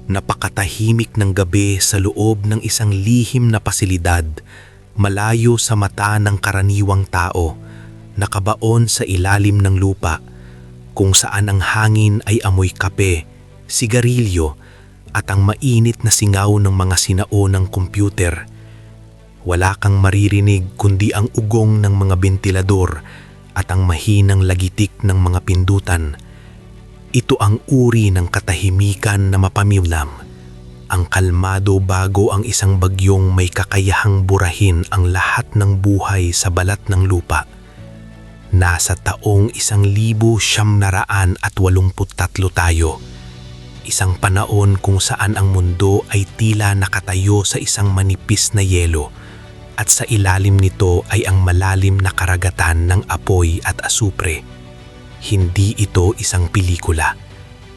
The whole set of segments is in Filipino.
Napakatahimik ng gabi sa loob ng isang lihim na pasilidad, malayo sa mata ng karaniwang tao, nakabaon sa ilalim ng lupa, kung saan ang hangin ay amoy kape, sigarilyo, at ang mainit na singaw ng mga sinao ng kompyuter. Wala kang maririnig kundi ang ugong ng mga bentilador at ang mahinang lagitik ng mga pindutan. Ito ang uri ng katahimikan na mapamiwlam, ang kalmado bago ang isang bagyong may kakayahang burahin ang lahat ng buhay sa balat ng lupa. Nasa taong 1983 tayo, isang panahon kung saan ang mundo ay tila nakatayo sa isang manipis na yelo at sa ilalim nito ay ang malalim na karagatan ng apoy at asupre. Hindi ito isang pelikula.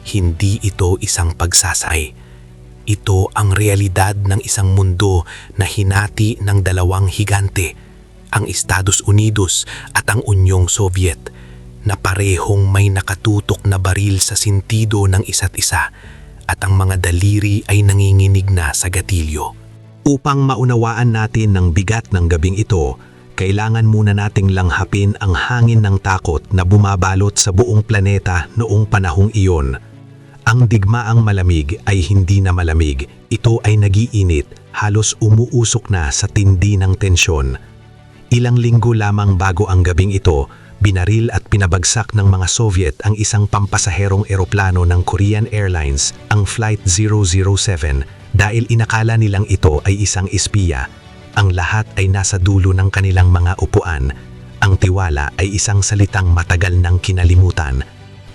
Hindi ito isang pagsasay. Ito ang realidad ng isang mundo na hinati ng dalawang higante, ang Estados Unidos at ang Unyong Soviet, na parehong may nakatutok na baril sa sentido ng isa't isa at ang mga daliri ay nanginginig na sa gatilyo. Upang maunawaan natin ng bigat ng gabing ito, kailangan muna nating langhapin ang hangin ng takot na bumabalot sa buong planeta noong panahong iyon. Ang digmaang malamig ay hindi na malamig, ito ay nagiinit, halos umuusok na sa tindi ng tensyon. Ilang linggo lamang bago ang gabing ito, binaril at pinabagsak ng mga Soviet ang isang pampasaherong eroplano ng Korean Airlines, ang Flight 007, dahil inakala nilang ito ay isang espiya. Ang lahat ay nasa dulo ng kanilang mga upuan. Ang tiwala ay isang salitang matagal nang kinalimutan.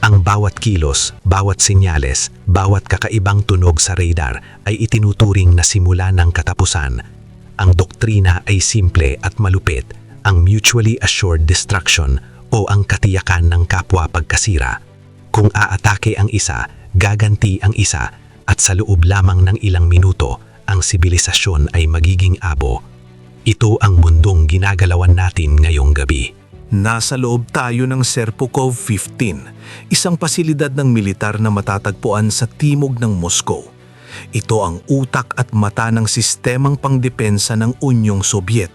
Ang bawat kilos, bawat senyales, bawat kakaibang tunog sa radar ay itinuturing na simula ng katapusan. Ang doktrina ay simple at malupit, ang mutually assured destruction o ang katiyakan ng kapwa pagkasira. Kung aatake ang isa, gaganti ang isa, at sa loob lamang ng ilang minuto, ang sibilisasyon ay magiging abo. Ito ang mundong ginagalawan natin ngayong gabi. Nasa loob tayo ng Serpukhov-15, isang pasilidad ng militar na matatagpuan sa timog ng Moscow. Ito ang utak at mata ng sistemang pangdepensa ng Unyong Sobyet.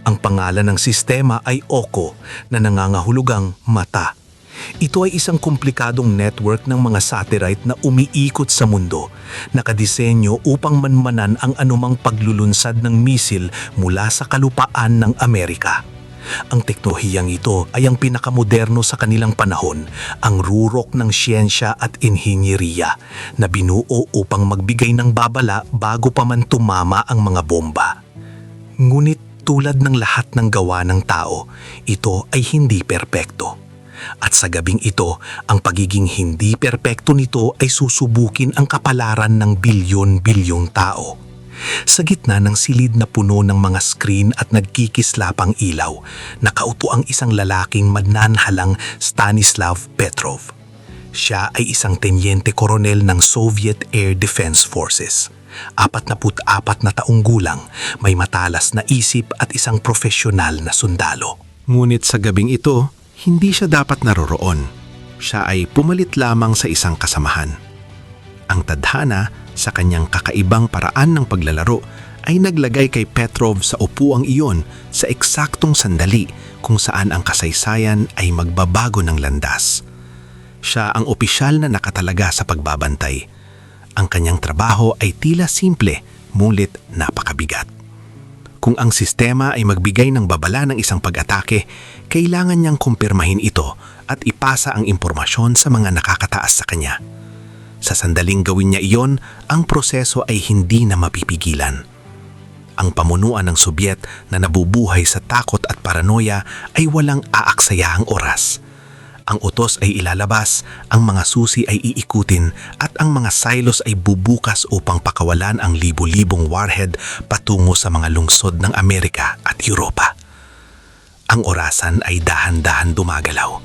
Ang pangalan ng sistema ay OKO na nangangahulugang mata. Ito ay isang komplikadong network ng mga satellite na umiikot sa mundo, nakadisenyo upang manmanan ang anumang paglulunsad ng misil mula sa kalupaan ng Amerika. Ang teknolohiyang ito ay ang pinakamoderno sa kanilang panahon, ang rurok ng siyensya at inhinyeriya na binuo upang magbigay ng babala bago pa man tumama ang mga bomba. Ngunit tulad ng lahat ng gawa ng tao, ito ay hindi perpekto. At sa gabing ito, ang pagiging hindi perpekto nito ay susubukin ang kapalaran ng bilyon-bilyong tao. Sa gitna ng silid na puno ng mga screen at nagkikislapang ilaw, nakaupo ang isang lalaking magnanhalang Stanislav Petrov. Siya ay isang tenyente koronel ng Soviet Air Defense Forces. 44 na taong gulang, may matalas na isip at isang profesional na sundalo. Ngunit sa gabing ito, hindi siya dapat naroroon. Siya ay pumalit lamang sa isang kasamahan. Ang tadhana sa kanyang kakaibang paraan ng paglalaro ay naglagay kay Petrov sa upuang iyon sa eksaktong sandali kung saan ang kasaysayan ay magbabago ng landas. Siya ang opisyal na nakatalaga sa pagbabantay. Ang kanyang trabaho ay tila simple, ngunit napakabigat. Kung ang sistema ay magbigay ng babala ng isang pag-atake, kailangan niyang kumpirmahin ito at ipasa ang impormasyon sa mga nakakataas sa kanya. Sa sandaling gawin niya iyon, ang proseso ay hindi na mapipigilan. Ang pamunuan ng Sobyet na nabubuhay sa takot at paranoia ay walang aaksayahang oras. Ang utos ay ilalabas, ang mga susi ay iikutin at ang mga silos ay bubukas upang pakawalan ang libu-libong warhead patungo sa mga lungsod ng Amerika at Europa. Ang orasan ay dahan-dahan dumagalaw.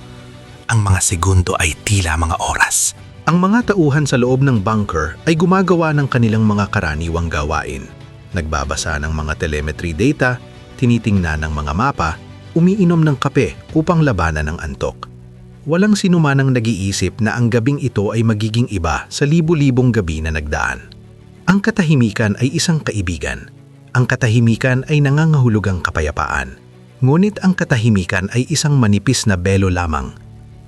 Ang mga segundo ay tila mga oras. Ang mga tauhan sa loob ng bunker ay gumagawa ng kanilang mga karaniwang gawain. Nagbabasa ng mga telemetry data, tinitingnan ng mga mapa, umiinom ng kape upang labanan ng antok. Walang sinumanang nag-iisip na ang gabing ito ay magiging iba sa libu-libong gabi na nagdaan. Ang katahimikan ay isang kaibigan. Ang katahimikan ay nangangahulugang kapayapaan. Ngunit ang katahimikan ay isang manipis na belo lamang.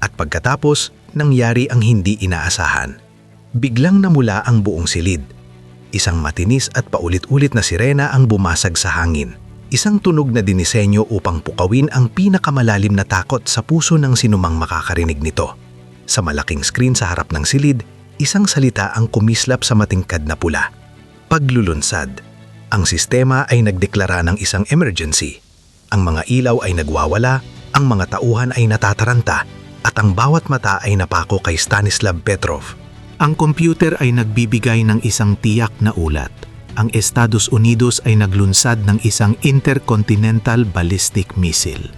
At pagkatapos, nangyari ang hindi inaasahan. Biglang namula ang buong silid. Isang matinis at paulit-ulit na sirena ang bumasag sa hangin. Isang tunog na dinisenyo upang pukawin ang pinakamalalim na takot sa puso ng sinumang makakarinig nito. Sa malaking screen sa harap ng silid, isang salita ang kumislap sa matingkad na pula. Paglulunsad. Ang sistema ay nagdeklara ng isang emergency. Ang mga ilaw ay nagwawala, ang mga tauhan ay natataranta, at ang bawat mata ay napako kay Stanislav Petrov. Ang computer ay nagbibigay ng isang tiyak na ulat. Ang Estados Unidos ay naglunsad ng isang intercontinental ballistic missile.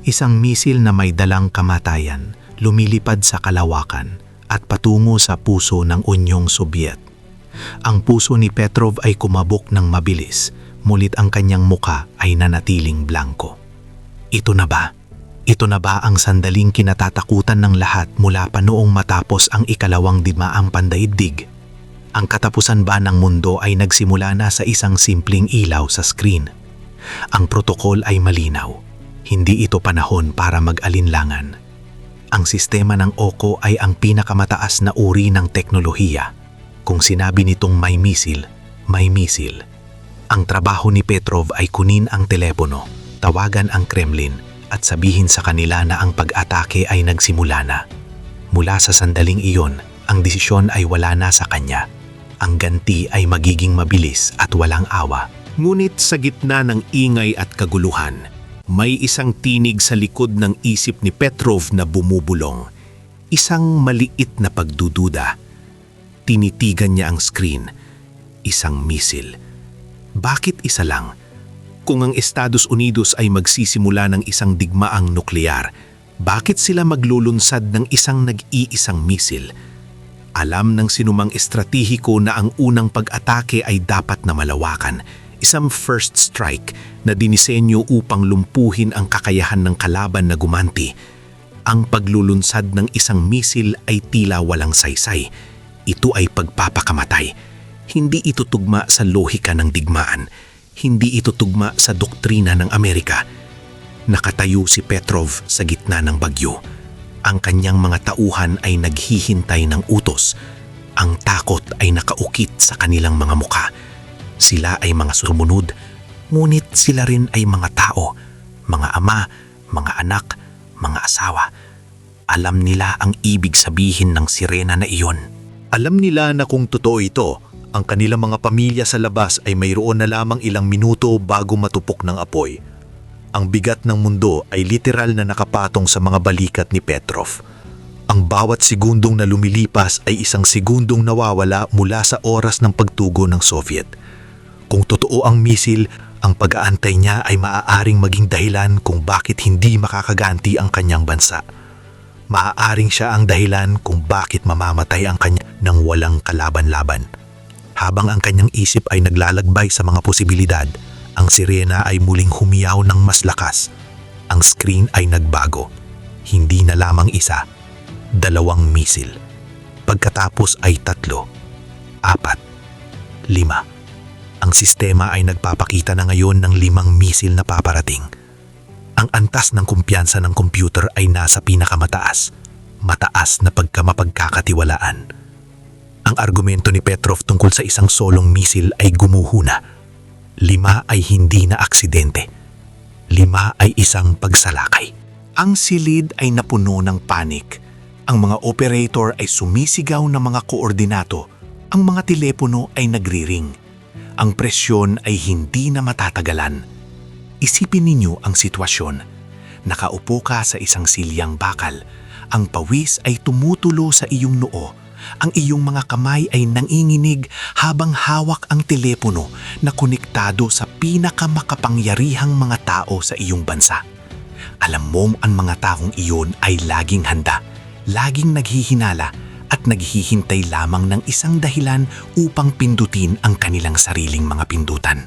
Isang misil na may dalang kamatayan, lumilipad sa kalawakan at patungo sa puso ng Unyong Sobyet. Ang puso ni Petrov ay kumabog ng mabilis, mulit ang kanyang muka ay nanatiling blanko. Ito na ba? Ito na ba ang sandaling kinatatakutan ng lahat mula pa noong matapos ang ikalawang digmaang pandaigdig? Ang katapusan ba ng mundo ay nagsimula na sa isang simpleng ilaw sa screen? Ang protokol ay malinaw. Hindi ito panahon para mag-alinlangan. Ang sistema ng OCO ay ang pinakamataas na uri ng teknolohiya. Kung sinabi nitong may misil, may misil. Ang trabaho ni Petrov ay kunin ang telepono, tawagan ang Kremlin, at sabihin sa kanila na ang pag-atake ay nagsimula na. Mula sa sandaling iyon, ang desisyon ay wala na sa kanya. Ang ganti ay magiging mabilis at walang awa. Ngunit sa gitna ng ingay at kaguluhan, may isang tinig sa likod ng isip ni Petrov na bumubulong. Isang maliit na pagdududa. Tinitigan niya ang screen. Isang misil. Bakit isa lang? Kung ang Estados Unidos ay magsisimula ng isang digmaang nuklear, bakit sila maglulunsad ng isang nag-iisang misil? Alam ng sinumang estratehiko na ang unang pag-atake ay dapat na malawakan, isang first strike na dinisenyo upang lumpuhin ang kakayahan ng kalaban na gumanti. Ang paglulunsad ng isang misil ay tila walang saysay. Ito ay pagpapakamatay. Hindi ito tugma sa lohika ng digmaan. Hindi ito tugma sa doktrina ng Amerika. Nakatayo si Petrov sa gitna ng bagyo. Ang kanyang mga tauhan ay naghihintay ng utos. Ang takot ay nakaukit sa kanilang mga muka. Sila ay mga sumunod, ngunit sila rin ay mga tao, mga ama, mga anak, mga asawa. Alam nila ang ibig sabihin ng sirena na iyon. Alam nila na kung totoo ito, ang kanilang mga pamilya sa labas ay mayroon na lamang ilang minuto bago matupok ng apoy. Ang bigat ng mundo ay literal na nakapatong sa mga balikat ni Petrov. Ang bawat segundong na lumilipas ay isang segundong nawawala mula sa oras ng pagtugo ng Soviet. Kung totoo ang misil, ang pag-aantay niya ay maaaring maging dahilan kung bakit hindi makakaganti ang kanyang bansa. Maaaring siya ang dahilan kung bakit mamamatay ang kanya ng walang kalaban-laban. Habang ang kanyang isip ay naglalakbay sa mga posibilidad, ang sirena ay muling humiyaw ng mas lakas. Ang screen ay nagbago. Hindi na lamang isa, 2 misil. Pagkatapos ay 3, 4, 5. Ang sistema ay nagpapakita na ngayon ng 5 misil na paparating. Ang antas ng kumpiyansa ng computer ay nasa pinakamataas, mataas na pagkamapagkakatiwalaan. Ang argumento ni Petrov tungkol sa isang solong misil ay gumuhuna. 5 ay hindi na aksidente. 5 ay isang pagsalakay. Ang silid ay napuno ng panik. Ang mga operator ay sumisigaw ng mga koordinato. Ang mga telepono ay nagriring. Ang presyon ay hindi na matatagalan. Isipin ninyo ang sitwasyon. Nakaupo ka sa isang silyang bakal. Ang pawis ay tumutulo sa iyong noo. Ang iyong mga kamay ay nanginginig habang hawak ang telepono na konektado sa pinakamakapangyarihang mga tao sa iyong bansa. Alam mong ang mga taong iyon ay laging handa, laging naghihinala at naghihintay lamang ng isang dahilan upang pindutin ang kanilang sariling mga pindutan.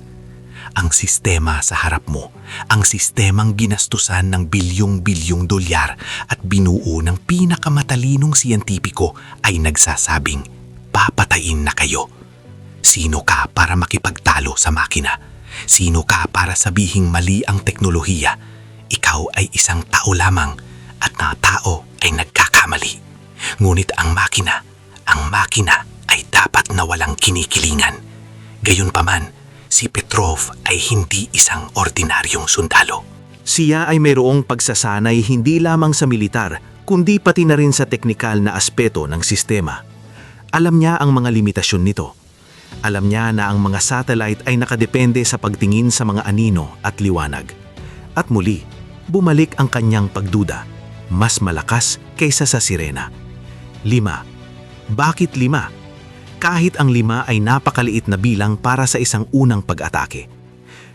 Ang sistema sa harap mo, ang sistemang ginastusan ng bilyong-bilyong dolyar at binuo ng pinakamatalinong siyentipiko ay nagsasabing, papatayin na kayo. Sino ka para makipagtalo sa makina? Sino ka para sabihing mali ang teknolohiya? Ikaw ay isang tao lamang at na tao ay nagkakamali. Ngunit ang makina ay dapat na walang kinikilingan. Gayunpaman, si Petrov ay hindi isang ordinaryong sundalo. Siya ay mayroong pagsasanay hindi lamang sa militar, kundi pati na rin sa teknikal na aspeto ng sistema. Alam niya ang mga limitasyon nito. Alam niya na ang mga satellite ay nakadepende sa pagtingin sa mga anino at liwanag. At muli, bumalik ang kanyang pagduda. Mas malakas kaysa sa sirena. 5. Bakit 5? Kahit ang 5 ay napakaliit na bilang para sa isang unang pag-atake.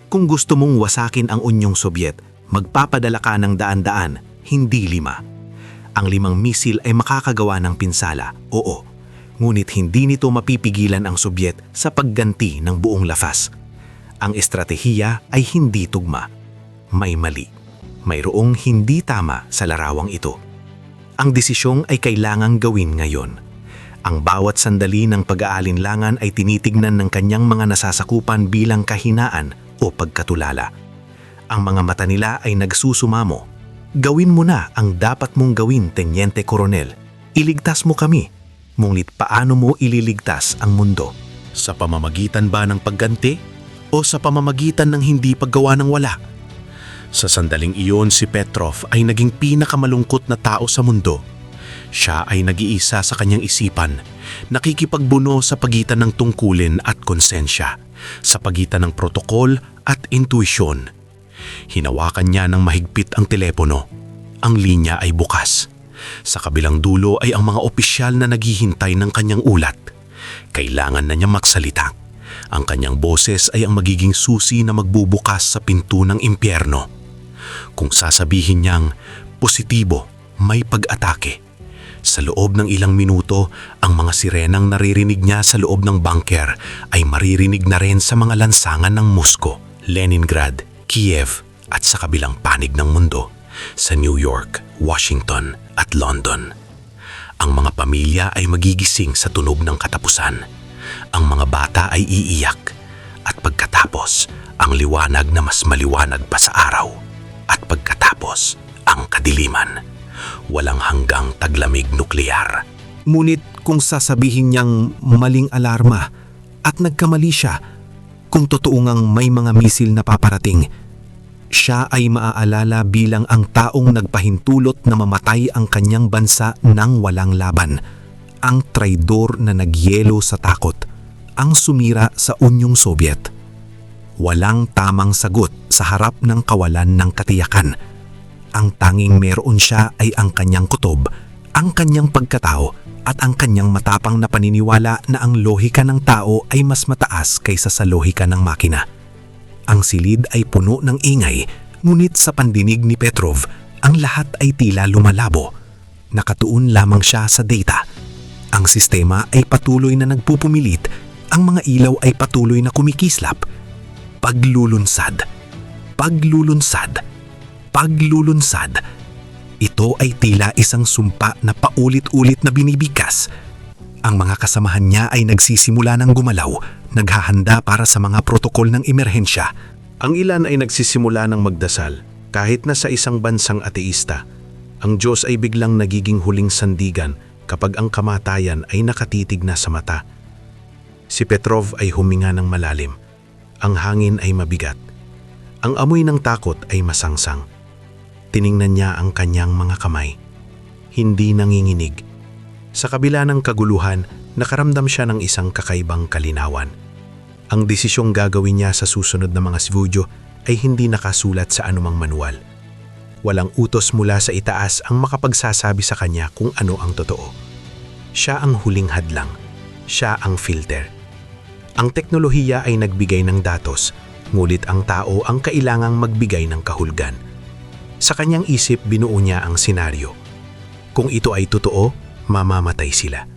Kung gusto mong wasakin ang Unyong Sobyet, magpapadala ka ng daan-daan, hindi 5. Ang 5 misil ay makakagawa ng pinsala, oo. Ngunit hindi nito mapipigilan ang Sobyet sa pagganti ng buong lakas. Ang estratehiya ay hindi tugma. May mali. Mayroong hindi tama sa larawang ito. Ang desisyong ay kailangang gawin ngayon. Ang bawat sandali ng pag-aalinlangan ay tinitignan ng kanyang mga nasasakupan bilang kahinaan o pagkatulala. Ang mga mata nila ay nagsusumamo. Gawin mo na ang dapat mong gawin, Tenyente Koronel. Iligtas mo kami. Ngunit paano mo ililigtas ang mundo? Sa pamamagitan ba ng pagganti o sa pamamagitan ng hindi paggawa ng wala? Sa sandaling iyon, si Petrov ay naging pinakamalungkot na tao sa mundo. Siya ay nag-iisa sa kanyang isipan, nakikipagbuno sa pagitan ng tungkulin at konsensya, sa pagitan ng protokol at intuisyon. Hinawakan niya ng mahigpit ang telepono. Ang linya ay bukas. Sa kabilang dulo ay ang mga opisyal na naghihintay ng kanyang ulat. Kailangan na niya magsalita. Ang kanyang boses ay ang magiging susi na magbubukas sa pinto ng impyerno. Kung sasabihin niyang, positibo, may pag-atake. Sa loob ng ilang minuto, ang mga sirenang naririnig niya sa loob ng bunker ay maririnig na rin sa mga lansangan ng Moscow, Leningrad, Kiev at sa kabilang panig ng mundo, sa New York, Washington at London. Ang mga pamilya ay magigising sa tunog ng katapusan. Ang mga bata ay iiyak at pagkatapos ang liwanag na mas maliwanag pa sa araw at pagkatapos ang kadiliman. Walang hanggang taglamig nuklear. Ngunit kung sasabihin niyang maling alarma at nagkamali siya, kung totoo ngang may mga misil na paparating, siya ay maaalala bilang ang taong nagpahintulot na mamatay ang kanyang bansa nang walang laban. Ang traidor na nagyelo sa takot, ang sumira sa Unyong Sobyet. Walang tamang sagot sa harap ng kawalan ng katiyakan. Ang tanging meron siya ay ang kanyang kutob, ang kanyang pagkatao at ang kanyang matapang na paniniwala na ang lohika ng tao ay mas mataas kaysa sa lohika ng makina. Ang silid ay puno ng ingay, ngunit sa pandinig ni Petrov, ang lahat ay tila lumalabo. Nakatuon lamang siya sa data. Ang sistema ay patuloy na nagpupumilit, ang mga ilaw ay patuloy na kumikislap. Paglulunsad. Paglulunsad. Paglulunsad. Ito ay tila isang sumpa na paulit-ulit na binibigkas. Ang mga kasamahan niya ay nagsisimula ng gumalaw, naghahanda para sa mga protokol ng emerhensya. Ang ilan ay nagsisimula ng magdasal. Kahit na sa isang bansang ateista, ang Diyos ay biglang nagiging huling sandigan kapag ang kamatayan ay nakatitig na sa mata. Si Petrov ay huminga ng malalim. Ang hangin ay mabigat. Ang amoy ng takot ay masangsang. Tiningnan niya ang kanyang mga kamay. Hindi nanginginig. Sa kabila ng kaguluhan, nakaramdam siya ng isang kakaibang kalinawan. Ang desisyong gagawin niya sa susunod na mga sivudyo ay hindi nakasulat sa anumang manual. Walang utos mula sa itaas ang makapagsasabi sa kanya kung ano ang totoo. Siya ang huling hadlang. Siya ang filter. Ang teknolohiya ay nagbigay ng datos, ngulit ang tao ang kailangang magbigay ng kahulugan. Sa kanyang isip, binuo niya ang senaryo. Kung ito ay totoo, mamamatay sila.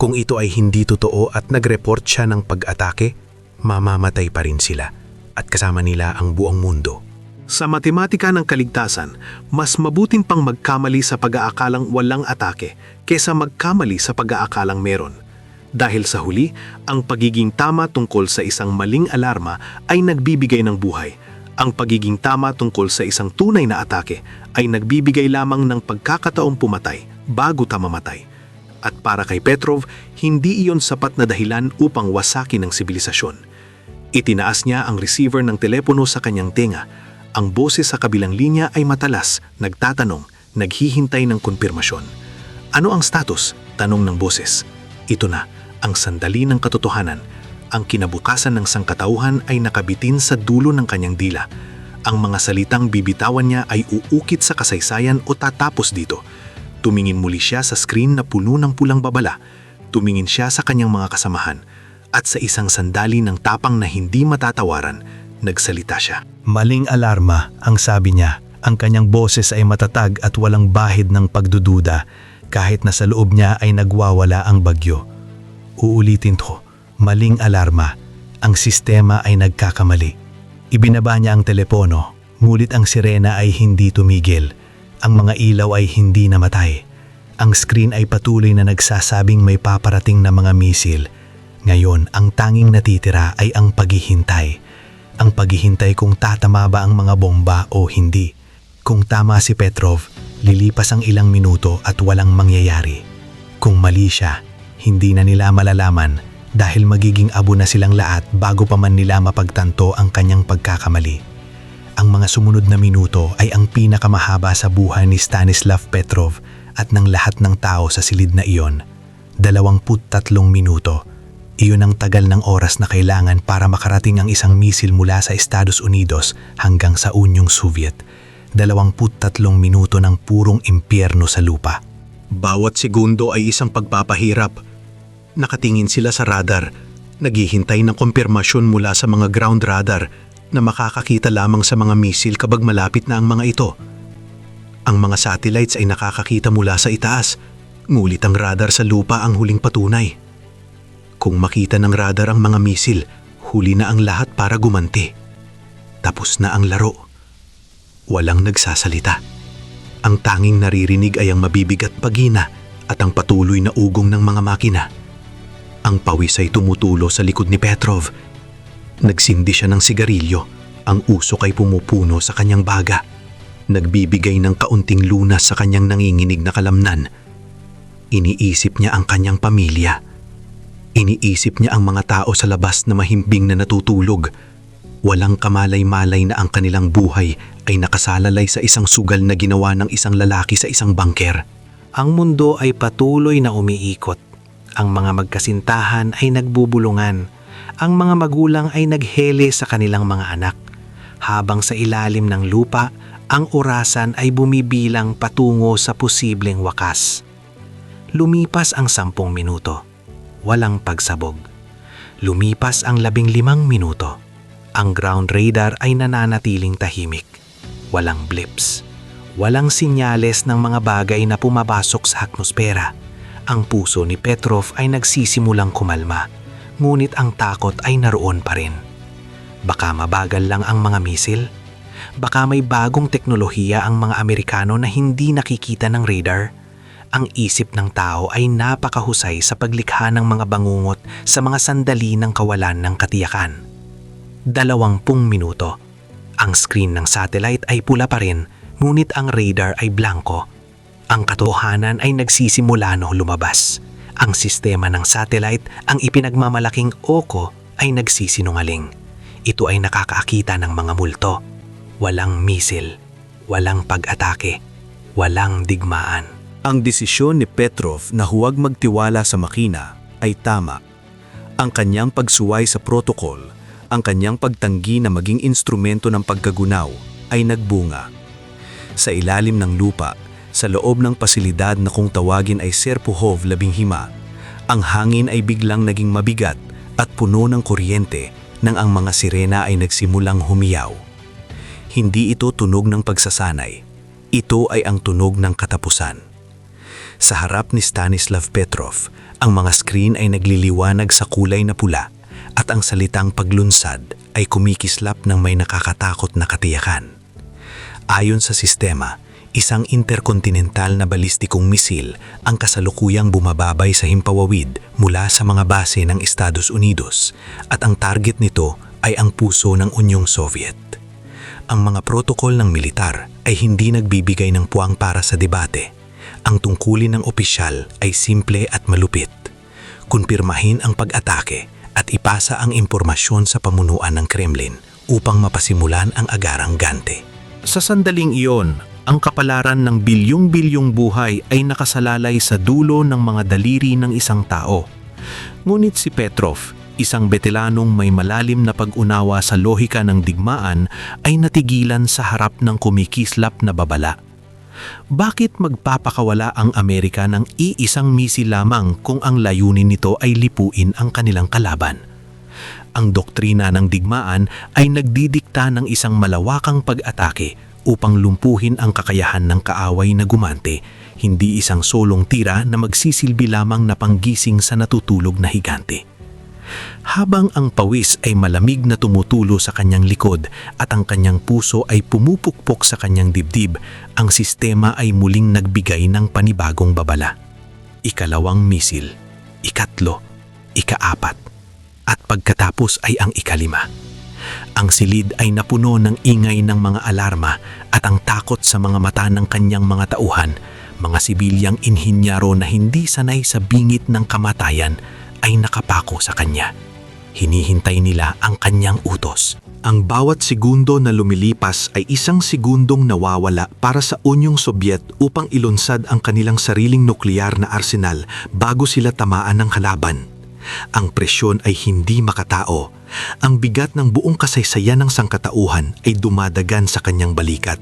Kung ito ay hindi totoo at nag-report siya ng pag-atake, mamamatay pa rin sila. at kasama nila ang buong mundo. Sa matematika ng kaligtasan, mas mabuting pang magkamali sa pag-aakalang walang atake kesa magkamali sa pag-aakalang meron. Dahil sa huli, ang pagiging tama tungkol sa isang maling alarma ay nagbibigay ng buhay. Ang pagiging tama tungkol sa isang tunay na atake ay nagbibigay lamang ng pagkakataong pumatay bago mamatay. At para kay Petrov, hindi iyon sapat na dahilan upang wasakin ang sibilisasyon. Itinaas niya ang receiver ng telepono sa kanyang tenga. Ang boses sa kabilang linya ay matalas, nagtatanong, naghihintay ng konfirmasyon. Ano ang status? Tanong ng boses. Ito na, ang sandali ng katotohanan. Ang kinabukasan ng sangkatauhan ay nakabitin sa dulo ng kanyang dila. Ang mga salitang bibitawan niya ay uukit sa kasaysayan o tatapos dito. Tumingin muli siya sa screen na puno ng pulang babala. Tumingin siya sa kanyang mga kasamahan. At sa isang sandali ng tapang na hindi matatawaran, nagsalita siya. Maling alarma, ang sabi niya. Ang kanyang boses ay matatag at walang bahid ng pagdududa kahit na sa loob niya ay nagwawala ang bagyo. Uulitin to, maling alarma. Ang sistema ay nagkakamali. Ibinaba niya ang telepono, ngulit ang sirena ay hindi tumigil. Ang mga ilaw ay hindi namatay. Ang screen ay patuloy na nagsasabing may paparating na mga misil. Ngayon, ang tanging natitira ay ang paghihintay. Ang paghihintay kung tatama ba ang mga bomba o hindi. Kung tama si Petrov, lilipas ang ilang minuto at walang mangyayari. Kung mali siya, hindi na nila malalaman dahil magiging abo na silang lahat bago pa man nila mapagtanto ang kanyang pagkakamali. Ang mga sumunod na minuto ay ang pinakamahaba sa buhay ni Stanislav Petrov at ng lahat ng tao sa silid na iyon. 23 minuto. Iyon ang tagal ng oras na kailangan para makarating ang isang misil mula sa Estados Unidos hanggang sa Unyong Soviet. 23 minuto ng purong impyerno sa lupa. Bawat segundo ay isang pagpapahirap. Nakatingin sila sa radar, naghihintay ng kumpirmasyon mula sa mga ground radar na makakakita lamang sa mga misil kapag malapit na ang mga ito. Ang mga satellites ay nakakakita mula sa itaas, ngulit ang radar sa lupa ang huling patunay. Kung makita ng radar ang mga misil, huli na ang lahat para gumanti. Tapos na ang laro. Walang nagsasalita. Ang tanging naririnig ay ang mabibigat pagina at ang patuloy na ugong ng mga makina. Ang pawis ay tumutulo sa likod ni Petrov. Nagsindi siya ng sigarilyo. Ang usok ay pumupuno sa kanyang baga. Nagbibigay ng kaunting lunas sa kanyang nanginginig na kalamnan. Iniisip niya ang kanyang pamilya. Iniisip niya ang mga tao sa labas na mahimbing na natutulog. Walang kamalay-malay na ang kanilang buhay ay nakasalalay sa isang sugal na ginawa ng isang lalaki sa isang bangker. Ang mundo ay patuloy na umiikot. Ang mga magkasintahan ay nagbubulungan. Ang mga magulang ay naghele sa kanilang mga anak. Habang sa ilalim ng lupa, ang orasan ay bumibilang patungo sa posibleng wakas. Lumipas ang 10 minuto. Walang pagsabog. Lumipas ang 15 minuto. Ang ground radar ay nananatiling tahimik. Walang blips. Walang sinyales ng mga bagay na pumapasok sa atmosfera. Ang puso ni Petrov ay nagsisimulang kumalma, ngunit ang takot ay naroon pa rin. Baka mabagal lang ang mga misil. Baka may bagong teknolohiya ang mga Amerikano na hindi nakikita ng radar. Ang isip ng tao ay napakahusay sa paglikha ng mga bangungot sa mga sandali ng kawalan ng katiyakan. 20 minuto. Ang screen ng satellite ay pula pa rin, ngunit ang radar ay blanko. Ang katotohanan ay nagsisimula na lumabas. Ang sistema ng satellite, ang ipinagmamalaking Oko, ay nagsisinungaling. Ito ay nakakaakita ng mga multo. Walang misil, walang pag-atake, walang digmaan. Ang desisyon ni Petrov na huwag magtiwala sa makina ay tama. Ang kanyang pagsuway sa protocol, ang kanyang pagtanggi na maging instrumento ng pagkagunaw ay nagbunga. Sa ilalim ng lupa, sa loob ng pasilidad na kung tawagin ay Serpukhov 15, ang hangin ay biglang naging mabigat at puno ng kuryente nang ang mga sirena ay nagsimulang humiyaw. Hindi ito tunog ng pagsasanay. Ito ay ang tunog ng katapusan. Sa harap ni Stanislav Petrov, ang mga screen ay nagliliwanag sa kulay na pula. at ang salitang paglunsad ay kumikislap ng may nakakatakot na katiyakan. Ayon sa sistema, isang interkontinental na balistikong misil ang kasalukuyang bumababay sa himpawawid mula sa mga base ng Estados Unidos at ang target nito ay ang puso ng Unyong Soviet. Ang mga protokol ng militar ay hindi nagbibigay ng puwang para sa debate. Ang tungkulin ng opisyal ay simple at malupit. Kumpirmahin ang pag-atake at ipasa ang impormasyon sa pamunuan ng Kremlin upang mapasimulan ang agarang gante. Sa sandaling iyon, ang kapalaran ng bilyong-bilyong buhay ay nakasalalay sa dulo ng mga daliri ng isang tao. Ngunit si Petrov, isang betelanong may malalim na pag-unawa sa lohika ng digmaan, ay natigilan sa harap ng kumikislap na babala. Bakit magpapakawala ang Amerika ng iisang misil lamang kung ang layunin nito ay lipuin ang kanilang kalaban? Ang doktrina ng digmaan ay nagdidikta ng isang malawakang pag-atake upang lumpuhin ang kakayahan ng kaaway na gumante, hindi isang solong tira na magsisilbi lamang na panggising sa natutulog na higante. Habang ang pawis ay malamig na tumutulo sa kanyang likod at ang kanyang puso ay pumupukpok sa kanyang dibdib, ang sistema ay muling nagbigay ng panibagong babala. Ikalawang misil, ikatlo, ikaapat, at pagkatapos ay ang ikalima. Ang silid ay napuno ng ingay ng mga alarma at ang takot sa mga mata ng kanyang mga tauhan, mga sibilyang inhinyaro na hindi sanay sa bingit ng kamatayan ay nakapako sa kanya. Hinihintay nila ang kanyang utos. Ang bawat segundo na lumilipas ay isang segundong nawawala para sa Unyong Sobyet upang ilunsad ang kanilang sariling nukleyar na arsenal bago sila tamaan ng kalaban. Ang presyon ay hindi makatao. Ang bigat ng buong kasaysayan ng sangkatauhan ay dumadagan sa kanyang balikat.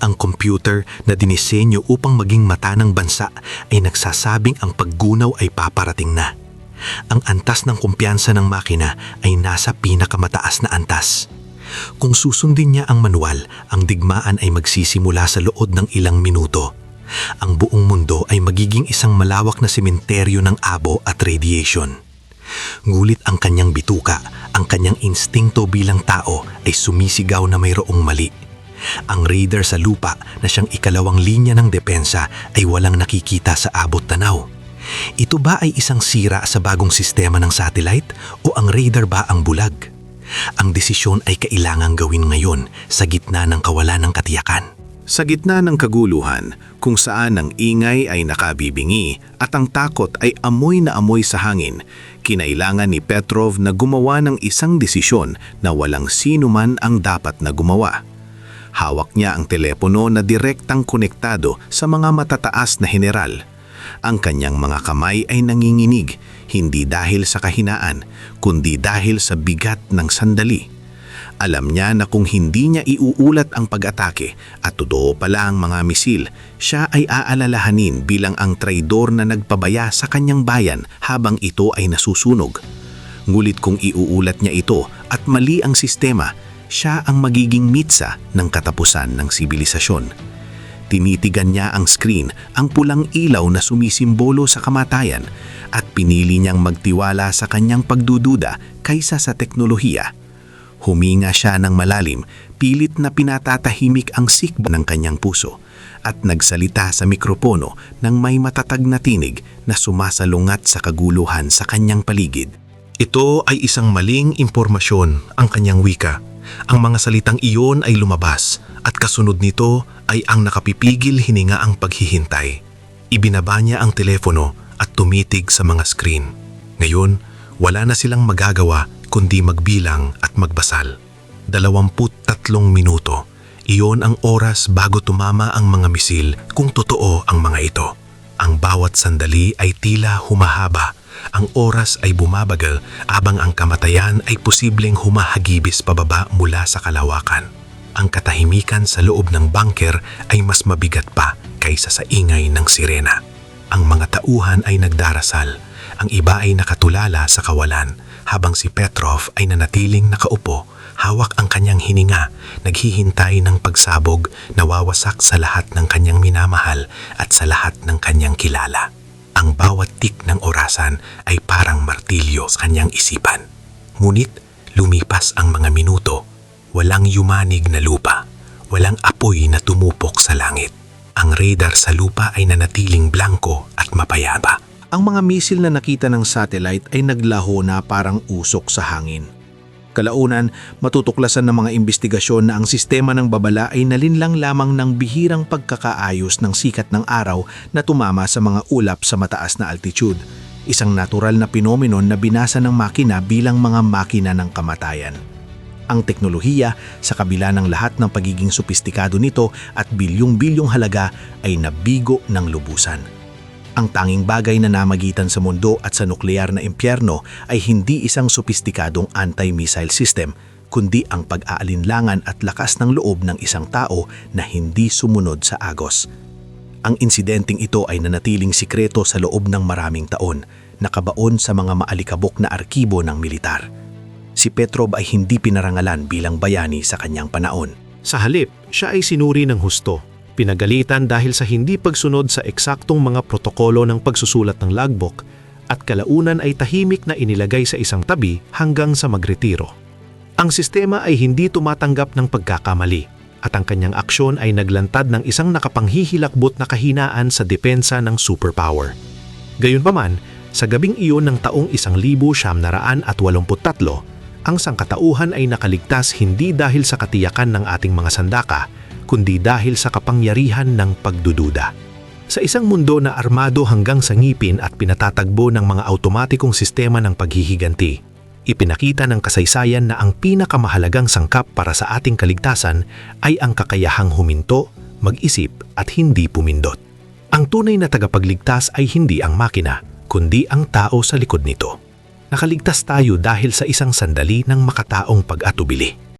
Ang computer na dinisenyo upang maging mata ng bansa ay nagsasabing ang paggunaw ay paparating na. Ang antas ng kumpiyansa ng makina ay nasa pinakamataas na antas. Kung susundin niya ang manual, ang digmaan ay magsisimula sa loob ng ilang minuto. Ang buong mundo ay magiging isang malawak na sementeryo ng abo at radiation. Ngulit ang kanyang bituka, ang kanyang instingto bilang tao ay sumisigaw na mayroong mali. Ang radar sa lupa na siyang ikalawang linya ng depensa ay walang nakikita sa abot tanaw. Ito ba ay isang sira sa bagong sistema ng satellite o ang radar ba ang bulag? Ang desisyon ay kailangang gawin ngayon sa gitna ng kawalan ng katiyakan. Sa gitna ng kaguluhan, kung saan ang ingay ay nakabibingi at ang takot ay amoy na amoy sa hangin, kinailangan ni Petrov na gumawa ng isang desisyon na walang sino man ang dapat na gumawa. Hawak niya ang telepono na direktang konektado sa mga matataas na general. Ang kanyang mga kamay ay nanginginig, hindi dahil sa kahinaan, kundi dahil sa bigat ng sandali. Alam niya na kung hindi niya iuulat ang pag-atake at totoo pala ang mga misil, siya ay aalalahanin bilang ang traidor na nagpabaya sa kanyang bayan habang ito ay nasusunog. Ngulit kung iuulat niya ito at mali ang sistema, siya ang magiging mitsa ng katapusan ng sibilisasyon. Tinitigan niya ang screen, ang pulang ilaw na sumisimbolo sa kamatayan, at pinili niyang magtiwala sa kanyang pagdududa kaysa sa teknolohiya. Huminga siya ng malalim, pilit na pinatatahimik ang sikbo ng kanyang puso, at nagsalita sa mikropono ng may matatag na tinig na sumasalungat sa kaguluhan sa kanyang paligid. Ito ay isang maling impormasyon, ang kanyang wika. Ang mga salitang iyon ay lumabas at kasunod nito ay ang nakapipigil hininga ang paghihintay. Ibinaba niya ang telepono at tumitig sa mga screen. Ngayon, wala na silang magagawa kundi magbilang at magbasal. 23 minuto. Iyon ang oras bago tumama ang mga misil kung totoo ang mga ito. Ang bawat sandali ay tila humahaba. Ang oras ay bumabagal abang ang kamatayan ay posibleng humahagibis pababa mula sa kalawakan. Ang katahimikan sa loob ng bunker ay mas mabigat pa kaysa sa ingay ng sirena. Ang mga tauhan ay nagdarasal. Ang iba ay nakatulala sa kawalan habang si Petrov ay nanatiling nakaupo, hawak ang kanyang hininga, naghihintay ng pagsabog na wawasak sa lahat ng kanyang minamahal at sa lahat ng kanyang kilala. Ang bawat tik ng orasan ay parang martilyo sa kanyang isipan. Ngunit lumipas ang mga minuto, walang yumanig na lupa, walang apoy na tumupok sa langit. Ang radar sa lupa ay nanatiling blanko at mapayapa. Ang mga misil na nakita ng satellite ay naglaho na parang usok sa hangin. Kalaunan, matutuklasan ng mga investigasyon na ang sistema ng babala ay nalinlang lamang ng bihirang pagkakaayos ng sikat ng araw na tumama sa mga ulap sa mataas na altitude. Isang natural na pinomenon na binasa ng makina bilang mga makina ng kamatayan. Ang teknolohiya, sa kabila ng lahat ng pagiging sopistikado nito at bilyong-bilyong halaga, ay nabigo ng lubusan. Ang tanging bagay na namagitan sa mundo at sa nuklear na impyerno ay hindi isang sopistikadong anti-missile system, kundi ang pag-aalinlangan at lakas ng loob ng isang tao na hindi sumunod sa agos. Ang insidenteng ito ay nanatiling sikreto sa loob ng maraming taon, nakabaon sa mga maalikabok na arkibo ng militar. Si Petrov ay hindi pinarangalan bilang bayani sa kanyang panahon. Sa halip, siya ay sinuri ng husto. Pinagalitan dahil sa hindi pagsunod sa eksaktong mga protokolo ng pagsusulat ng logbook at kalaunan ay tahimik na inilagay sa isang tabi hanggang sa magretiro. Ang sistema ay hindi tumatanggap ng pagkakamali at ang kanyang aksyon ay naglantad ng isang nakapanghihilakbot na kahinaan sa depensa ng superpower. Gayunpaman, sa gabing iyon ng taong 1983, ang sangkatauhan ay nakaligtas hindi dahil sa katiyakan ng ating mga sandaka, kundi dahil sa kapangyarihan ng pagdududa. Sa isang mundo na armado hanggang sa ngipin at pinatatagbo ng mga automatikong sistema ng paghihiganti, ipinakita ng kasaysayan na ang pinakamahalagang sangkap para sa ating kaligtasan ay ang kakayahang huminto, mag-isip at hindi pumindot. Ang tunay na tagapagligtas ay hindi ang makina, kundi ang tao sa likod nito. Nakaligtas tayo dahil sa isang sandali ng makataong pag-atubili.